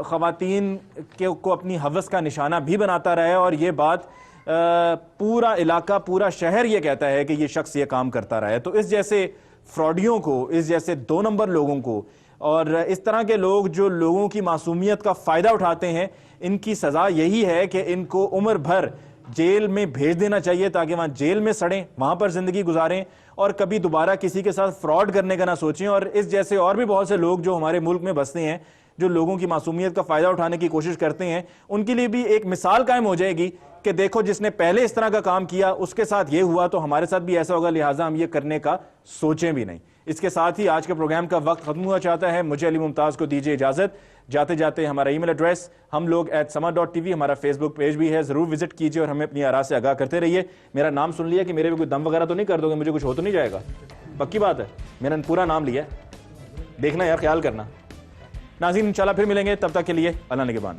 ख़वातीन को अपनी हवस का निशाना भी बनाता रहा है, और ये बात पूरा इलाका, पूरा शहर ये कहता है कि ये शख्स ये काम करता रहा है। तो इस जैसे फ्रॉडियों को, इस जैसे 2 नंबर लोगों को, और इस तरह के लोग जो लोगों की मासूमियत का फ़ायदा उठाते हैं, इनकी सज़ा यही है कि इनको उम्र भर जेल में भेज देना चाहिए ताकि वहाँ जेल में सड़ें, वहाँ पर ज़िंदगी गुजारें और कभी दोबारा किसी के साथ फ्रॉड करने का ना सोचें। और इस जैसे और भी बहुत से लोग जो हमारे मुल्क में बसते हैं, जो लोगों की मासूमियत का फ़ायदा उठाने की कोशिश करते हैं, उनके लिए भी एक मिसाल कायम हो जाएगी कि देखो जिसने पहले इस तरह का काम किया उसके साथ ये हुआ, तो हमारे साथ भी ऐसा होगा, लिहाजा हम ये करने का सोचें भी नहीं। इसके साथ ही आज के प्रोग्राम का वक्त खत्म हुआ चाहता है। मुझे अली मुमताज़ को दीजिए इजाज़त। जाते जाते हमारा ईमेल एड्रेस हमलोग@sama.tv, हमारा फेसबुक पेज भी है, ज़रूर विजिट कीजिए और हमें अपनी आरा से आगाह करते रहिए। मेरा नाम सुन लिया कि मेरे भी कोई दम वगैरह तो नहीं कर दोगे, मुझे कुछ हो तो नहीं जाएगा? पक्की बात है, मैंने पूरा नाम लिया, देखना यार, ख्याल करना। नाज़रीन इंशाल्लाह फिर मिलेंगे, तब तक के लिए अल्लाह निगहबान।